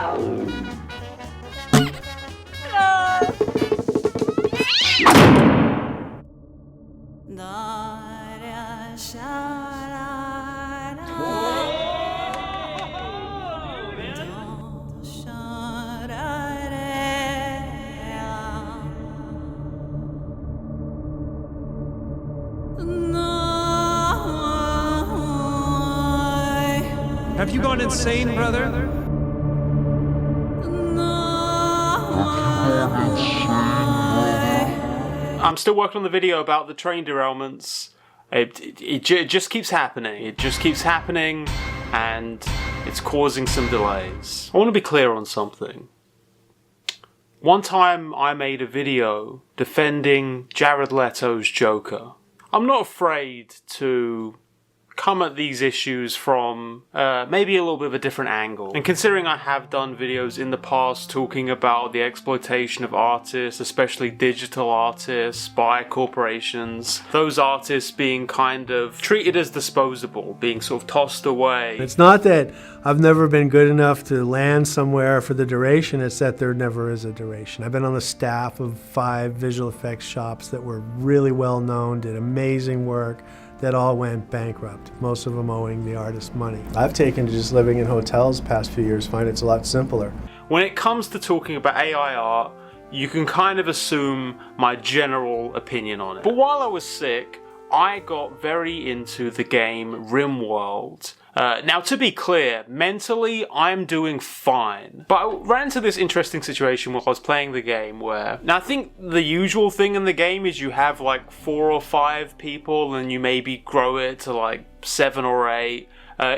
Have you gone insane, brother? I'm still working on the video about the train derailments. It just keeps happening. It just keeps happening, and it's causing some delays. I want to be clear on something. One time I made a video defending Jared Leto's Joker. I'm not afraid to come at these issues from maybe a little bit of a different angle. And considering I have done videos in the past talking about the exploitation of artists, especially digital artists, by corporations, those artists being kind of treated as disposable, being sort of tossed away. It's not that I've never been good enough to land somewhere for the duration, it's that there never is a duration. I've been on the staff of 5 visual effects shops that were really well known, did amazing work, that all went bankrupt, most of them owing the artist money. I've taken to just living in hotels the past few years, find it's a lot simpler. When it comes to talking about AI art, you can kind of assume my general opinion on it. But while I was sick, I got very into the game Rimworld. Now, to be clear, mentally, I'm doing fine. But I ran into this interesting situation while I was playing the game where... Now, I think the usual thing in the game is you have like 4 or 5 people and you maybe grow it to like 7 or 8.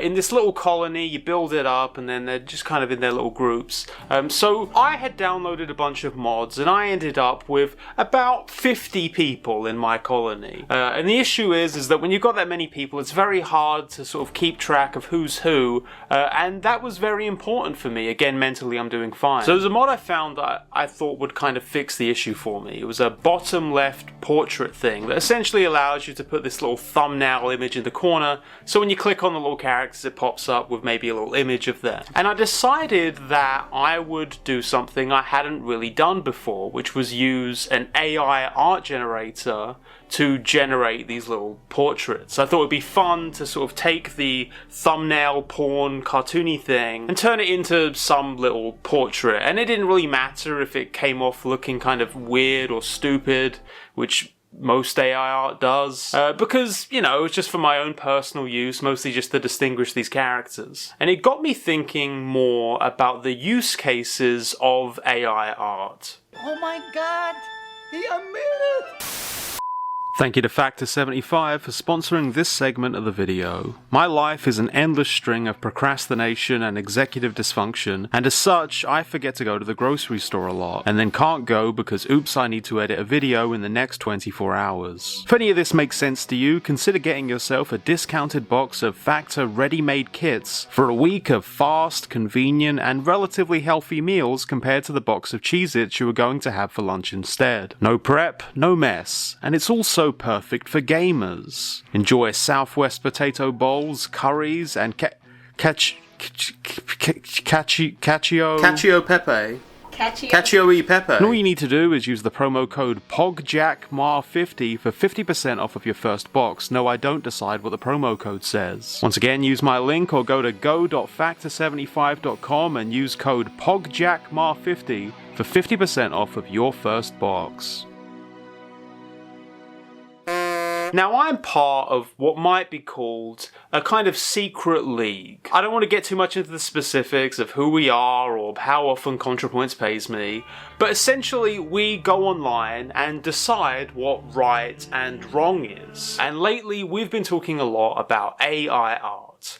In this little colony, you build it up and then they're just kind of in their little groups. So I had downloaded a bunch of mods and I ended up with about 50 people in my colony. And the issue is that when you've got that many people, it's very hard to sort of keep track of who's who. And that was very important for me. Again, mentally, I'm doing fine. So there's a mod I found that I thought would kind of fix the issue for me. It was a bottom left portrait thing that essentially allows you to put this little thumbnail image in the corner. So when you click on the little characters, it pops up with maybe a little image of them. And I decided that I would do something I hadn't really done before, which was use an AI art generator to generate these little portraits. I thought it'd be fun to sort of take the thumbnail porn cartoony thing and turn it into some little portrait. And it didn't really matter if it came off looking kind of weird or stupid, which most AI art does, because, you know, it's just for my own personal use, mostly just to distinguish these characters. And it got me thinking more about the use cases of AI art. Oh my god, he admitted it! Thank you to Factor75 for sponsoring this segment of the video. My life is an endless string of procrastination and executive dysfunction, and as such, I forget to go to the grocery store a lot, and then can't go because oops, I need to edit a video in the next 24 hours. If any of this makes sense to you, consider getting yourself a discounted box of Factor ready-made kits for a week of fast, convenient, and relatively healthy meals compared to the box of Cheez-Its you were going to have for lunch instead. No prep, no mess, and it's also perfect for gamers. Enjoy Southwest potato bowls, curries, and cacio pepe. Cacio e pepe. And all you need to do is use the promo code POGJACKMAR50 for 50% off of your first box. No, I don't decide what the promo code says. Once again, use my link or go to go.factor75.com and use code POGJACKMAR50 for 50% off of your first box. Now, I'm part of what might be called a kind of secret league. I don't want to get too much into the specifics of who we are or how often ContraPoints pays me, but essentially we go online and decide what right and wrong is. And lately we've been talking a lot about AI art.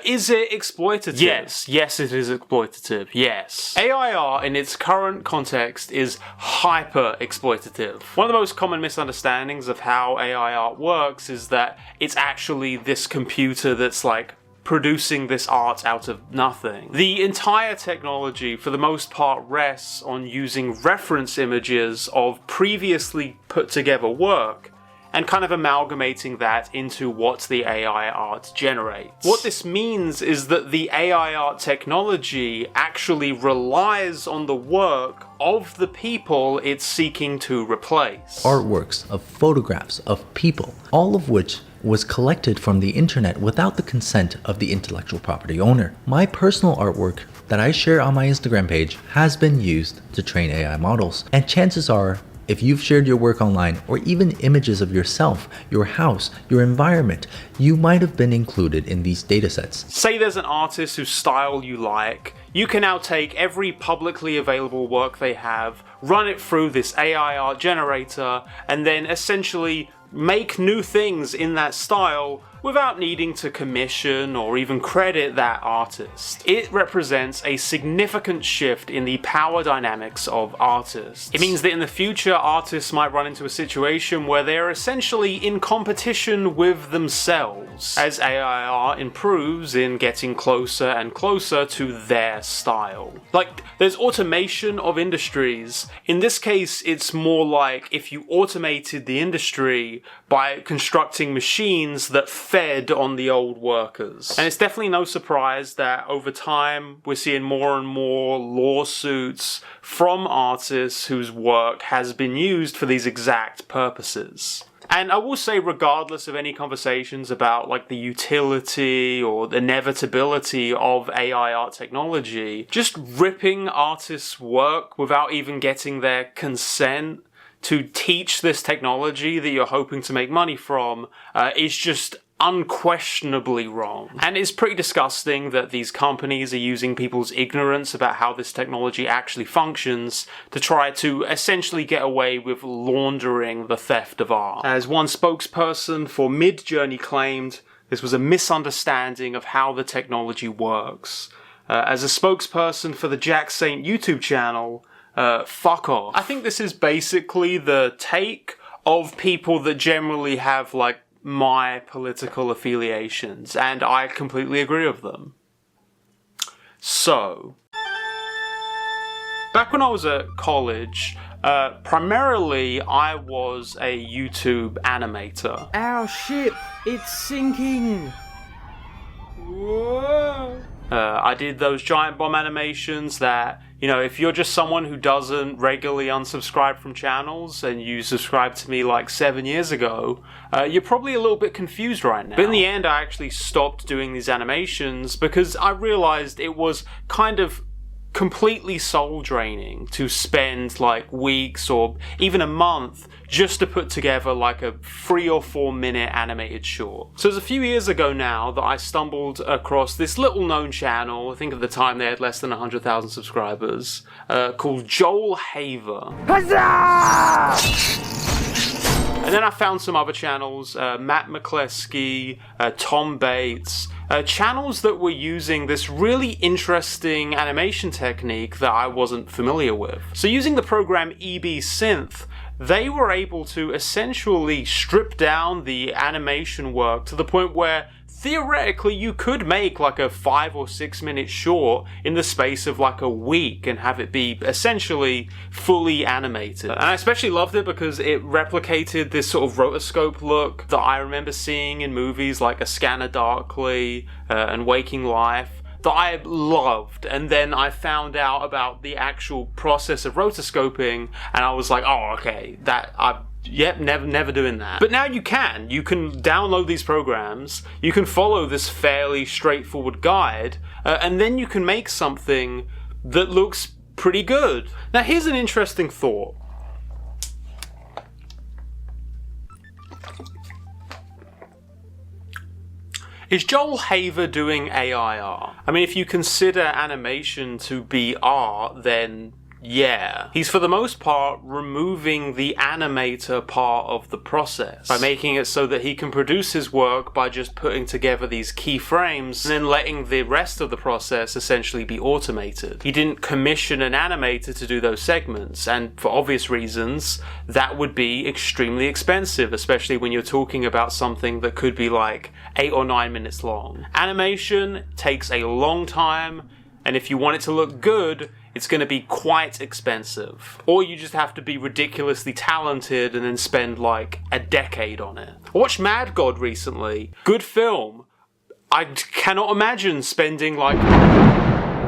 Is it exploitative? Yes, it is exploitative, yes. AI art in its current context is hyper exploitative. One of the most common misunderstandings of how AI art works is that it's actually this computer that's like producing this art out of nothing. The entire technology, for the most part, rests on using reference images of previously put together work and kind of amalgamating that into what the AI art generates. What this means is that the AI art technology actually relies on the work of the people it's seeking to replace. Artworks of photographs of people, all of which was collected from the internet without the consent of the intellectual property owner. My personal artwork that I share on my Instagram page has been used to train AI models, and chances are, if you've shared your work online, or even images of yourself, your house, your environment, you might have been included in these datasets. Say there's an artist whose style you like, you can now take every publicly available work they have, run it through this AI art generator, and then essentially make new things in that style without needing to commission or even credit that artist. It represents a significant shift in the power dynamics of artists. It means that in the future, artists might run into a situation where they're essentially in competition with themselves, as AI art improves in getting closer and closer to their style. Like, there's automation of industries. In this case, it's more like if you automated the industry by constructing machines that fed on the old workers. And it's definitely no surprise that over time we're seeing more and more lawsuits from artists whose work has been used for these exact purposes. And I will say, regardless of any conversations about like the utility or the inevitability of AI art technology, just ripping artists' work without even getting their consent to teach this technology that you're hoping to make money from is just unquestionably wrong. And it's pretty disgusting that these companies are using people's ignorance about how this technology actually functions to try to essentially get away with laundering the theft of art. As one spokesperson for Midjourney claimed, this was a misunderstanding of how the technology works. As a spokesperson for the Jack Saint YouTube channel, fuck off. I think this is basically the take of people that generally have like my political affiliations, and I completely agree with them. So, back when I was at college, primarily I was a YouTube animator. Our ship, it's sinking. Whoa. I did those giant bomb animations that, you know, if you're just someone who doesn't regularly unsubscribe from channels and you subscribed to me like 7 years ago, you're probably a little bit confused right now. But in the end, I actually stopped doing these animations because I realized it was kind of completely soul draining to spend like weeks or even a month just to put together like a 3 or 4 minute animated short. So it was a few years ago now that I stumbled across this little known channel, I think at the time they had less than 100,000 subscribers, called Joel Haver. Huzzah! And then I found some other channels, Matt McCleskey, Tom Bates, channels that were using this really interesting animation technique that I wasn't familiar with. So using the program EB Synth, they were able to essentially strip down the animation work to the point where theoretically you could make like a 5 or 6 minute short in the space of like a week and have it be essentially fully animated. And I especially loved it because it replicated this sort of rotoscope look that I remember seeing in movies like A Scanner Darkly and Waking Life, that I loved. And then I found out about the actual process of rotoscoping and I was like, oh, okay, yep, never doing that. But now you can download these programs, you can follow this fairly straightforward guide, and then you can make something that looks pretty good. Now here's an interesting thought. Is Joel Haver doing AI art? I mean, if you consider animation to be art, then yeah. He's for the most part removing the animator part of the process by making it so that he can produce his work by just putting together these keyframes and then letting the rest of the process essentially be automated. He didn't commission an animator to do those segments, and for obvious reasons that would be extremely expensive, especially when you're talking about something that could be like 8 or 9 minutes long. Animation takes a long time And if you want it to look good, it's going to be quite expensive. Or you just have to be ridiculously talented and then spend like a decade on it. I watched Mad God recently. Good film. I cannot imagine spending like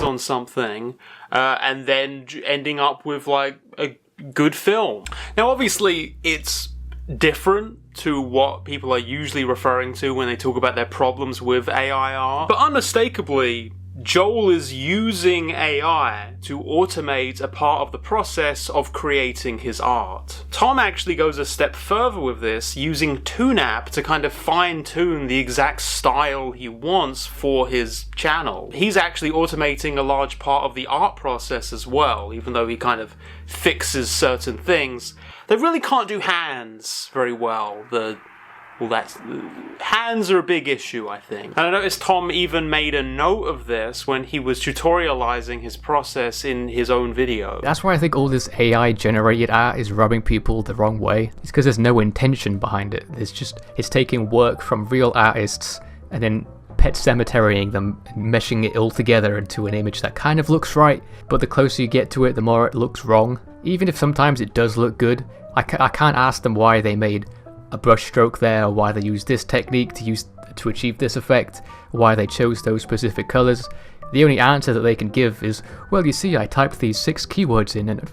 on something and then ending up with like a good film. Now obviously it's different to what people are usually referring to when they talk about their problems with AI art, but unmistakably Joel is using AI to automate a part of the process of creating his art. Tom actually goes a step further with this, using TuneApp to kind of fine-tune the exact style he wants for his channel. He's actually automating a large part of the art process as well, even though he kind of fixes certain things. They really can't do hands very well. Hands are a big issue, I think. And I noticed Tom even made a note of this when he was tutorializing his process in his own video. That's why I think all this AI generated art is rubbing people the wrong way. It's because there's no intention behind it. It's taking work from real artists and then pet cemeterying them and meshing it all together into an image that kind of looks right, but the closer you get to it, the more it looks wrong. Even if sometimes it does look good, I can't ask them why they made a brush stroke there, or why they used this technique to achieve this effect, why they chose those specific colors. The only answer that they can give is, well, you see, I typed these 6 keywords in and f***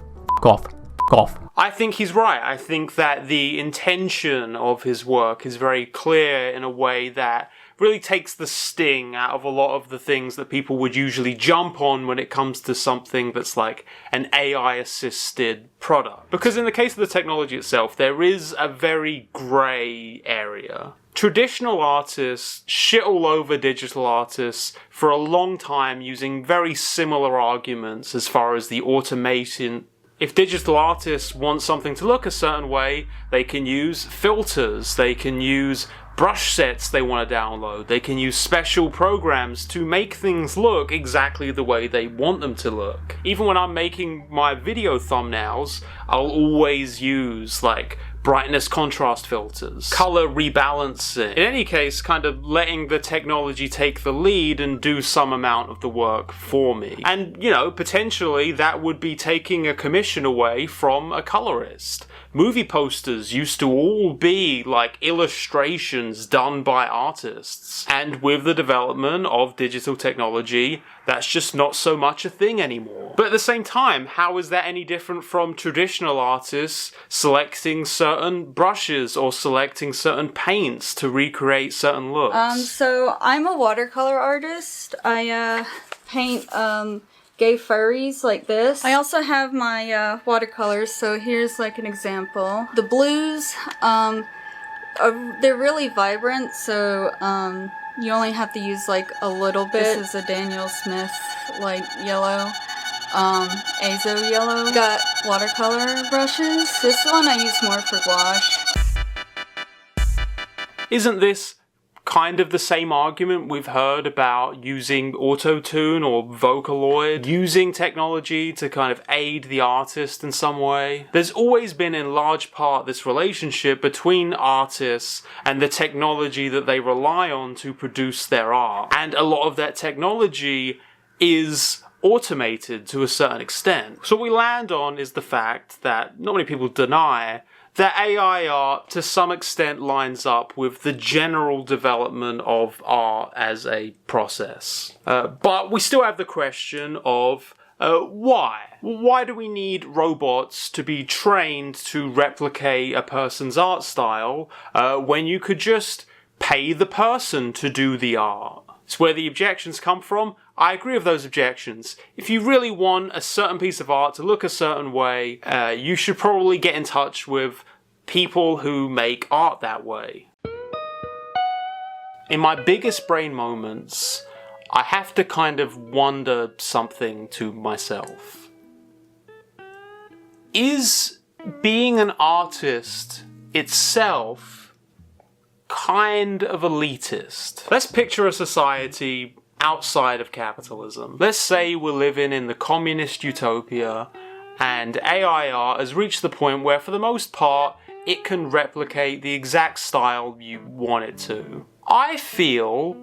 off. I think he's right. I think that the intention of his work is very clear in a way that really takes the sting out of a lot of the things that people would usually jump on when it comes to something that's like an AI-assisted product. Because in the case of the technology itself, there is a very grey area. Traditional artists shit all over digital artists for a long time using very similar arguments as far as the automation. If digital artists want something to look a certain way, they can use filters, they can use brush sets they want to download, they can use special programs to make things look exactly the way they want them to look. Even when I'm making my video thumbnails, I'll always use like brightness contrast filters, color rebalancing. In any case, kind of letting the technology take the lead and do some amount of the work for me. And, you know, potentially that would be taking a commission away from a colorist. Movie posters used to all be like illustrations done by artists. And with the development of digital technology, that's just not so much a thing anymore. But at the same time, how is that any different from traditional artists selecting certain brushes or selecting certain paints to recreate certain looks? So I'm a watercolor artist. I paint gay furries like this. I also have my watercolors, so here's like an example. The blues, they're really vibrant, so you only have to use like a little bit. This is a Daniel Smith like yellow, azo yellow. Got watercolor brushes. This one I use more for gouache. Isn't this kind of the same argument we've heard about using auto-tune or Vocaloid, using technology to kind of aid the artist in some way? There's always been in large part this relationship between artists and the technology that they rely on to produce their art. And a lot of that technology is automated to a certain extent. So what we land on is the fact that not many people deny that AI art to some extent lines up with the general development of art as a process. But we still have the question of why? Why do we need robots to be trained to replicate a person's art style when you could just pay the person to do the art? It's where the objections come from. I agree with those objections. If you really want a certain piece of art to look a certain way, you should probably get in touch with people who make art that way. In my biggest brain moments, I have to kind of wonder something to myself. Is being an artist itself kind of elitist? Let's picture a society outside of capitalism. Let's say we're living in the communist utopia and AI art has reached the point where, for the most part, it can replicate the exact style you want it to. I feel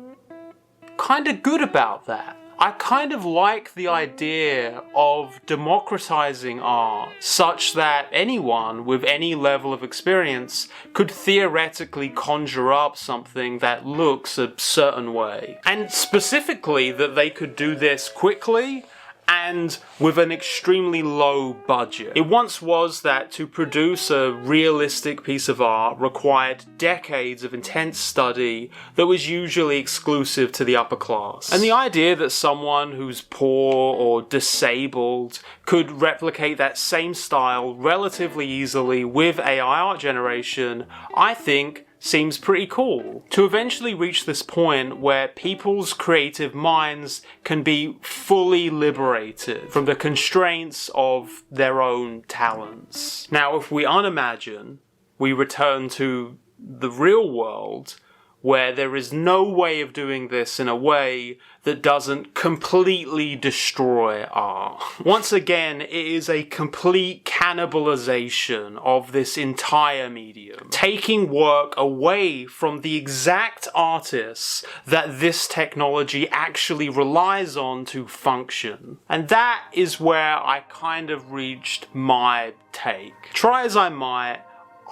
kind of good about that. I kind of like the idea of democratizing art such that anyone with any level of experience could theoretically conjure up something that looks a certain way. And specifically that they could do this quickly and with an extremely low budget. It once was that to produce a realistic piece of art required decades of intense study that was usually exclusive to the upper class. And the idea that someone who's poor or disabled could replicate that same style relatively easily with AI art generation, I think seems pretty cool. To eventually reach this point where people's creative minds can be fully liberated from the constraints of their own talents. Now, if we unimagine, we return to the real world where there is no way of doing this in a way that doesn't completely destroy art. Once again, it is a complete cannibalization of this entire medium, taking work away from the exact artists that this technology actually relies on to function. And that is where I kind of reached my take. Try as I might,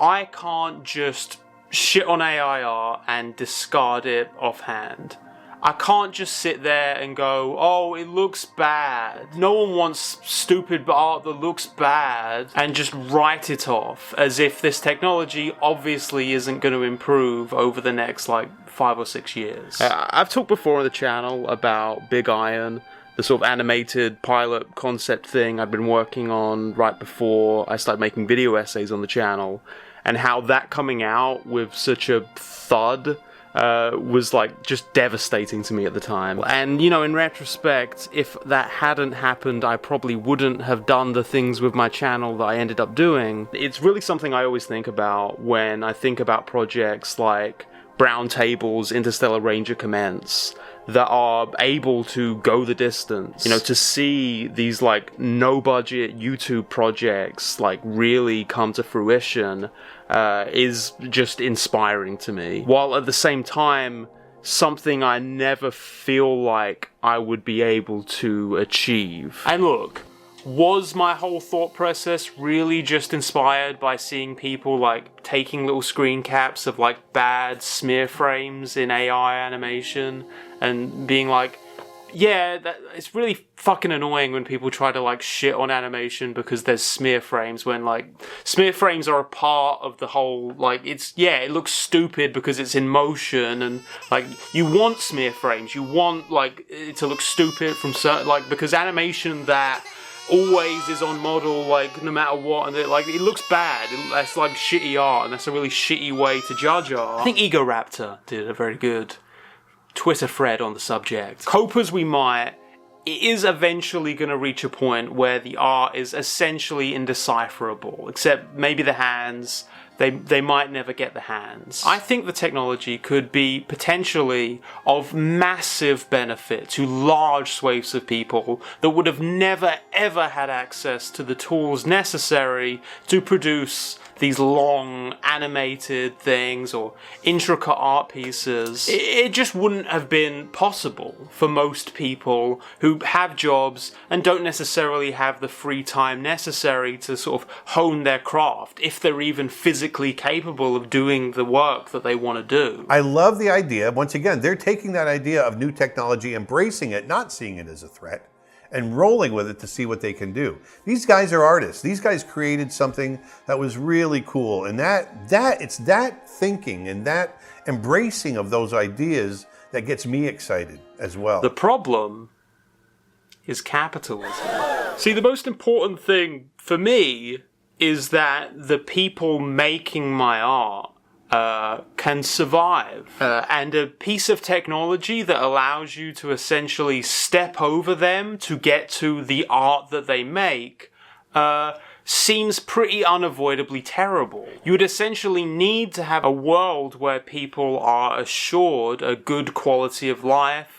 I can't just shit on AI art and discard it offhand. I can't just sit there and go, oh, it looks bad. No one wants stupid art that looks bad and just write it off as if this technology obviously isn't going to improve over the next 5 or 6 years. I've talked before on the channel about Big Iron, the sort of animated pilot concept thing I've been working on right before I started making video essays on the channel, and how that coming out with such a thud was just devastating to me at the time. And in retrospect, if that hadn't happened, I probably wouldn't have done the things with my channel that I ended up doing. It's really something I always think about when I think about projects like Brown Table's Interstellar Ranger Commence that are able to go the distance. To see these no budget YouTube projects really come to fruition is just inspiring to me. While at the same time, something I never feel like I would be able to achieve. And look, was my whole thought process really just inspired by seeing people taking little screen caps of bad smear frames in AI animation and being yeah, it's really fucking annoying when people try to shit on animation because there's smear frames when smear frames are a part of the whole it looks stupid because it's in motion and you want smear frames, you want it to look stupid from certain because animation that always is on model no matter what, and it looks bad. That's shitty art, and that's a really shitty way to judge art. I think Ego Raptor did a very good Twitter thread on the subject. Cope as we might, it is eventually going to reach a point where the art is essentially indecipherable, except maybe the hands. They might never get the hands. I think the technology could be potentially of massive benefit to large swathes of people that would have never ever had access to the tools necessary to produce these long animated things or intricate art pieces. It just wouldn't have been possible for most people who have jobs and don't necessarily have the free time necessary to sort of hone their craft, if they're even physically capable of doing the work that they want to do. I love the idea. Once again, they're taking that idea of new technology, embracing it, not seeing it as a threat, and rolling with it to see what they can do. These guys are artists. These guys created something that was really cool. And it's that thinking and that embracing of those ideas that gets me excited as well. The problem is capitalism. See, the most important thing for me is that the people making my art can survive. And a piece of technology that allows you to essentially step over them to get to the art that they make seems pretty unavoidably terrible. You would essentially need to have a world where people are assured a good quality of life,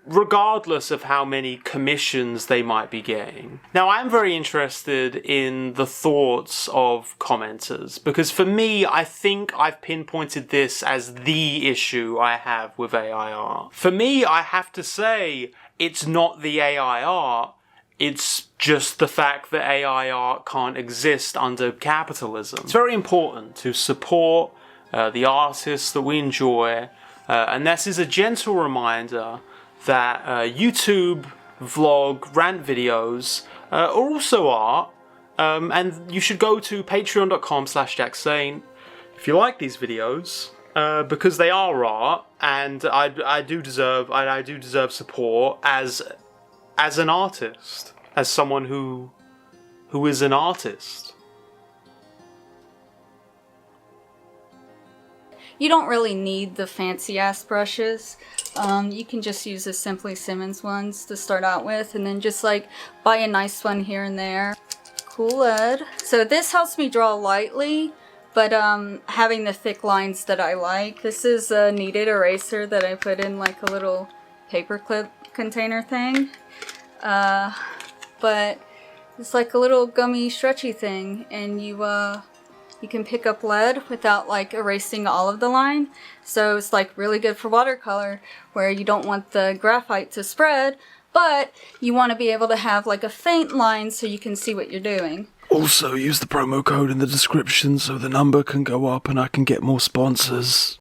regardless of how many commissions they might be getting. Now, I'm very interested in the thoughts of commenters, because for me, I think I've pinpointed this as the issue I have with AI art. For me, I have to say, it's not the AI art, it's just the fact that AI art can't exist under capitalism. It's very important to support the artists that we enjoy, and this is a gentle reminder that YouTube vlog rant videos are also art, and you should go to patreon.com/JackSaint if you like these videos, because they are art, and I do deserve support as an artist, as someone who is an artist. You don't really need the fancy ass brushes. You can just use the Simply Simmons ones to start out with, and then just like buy a nice one here and there. Cool lead. So this helps me draw lightly, but having the thick lines that I like. This is a kneaded eraser that I put in like a little paperclip container thing. But it's like a little gummy stretchy thing, and you can pick up lead without like erasing all of the line. So it's like really good for watercolor where you don't want the graphite to spread, but you want to be able to have like a faint line so you can see what you're doing. Also, use the promo code in the description so the number can go up and I can get more sponsors.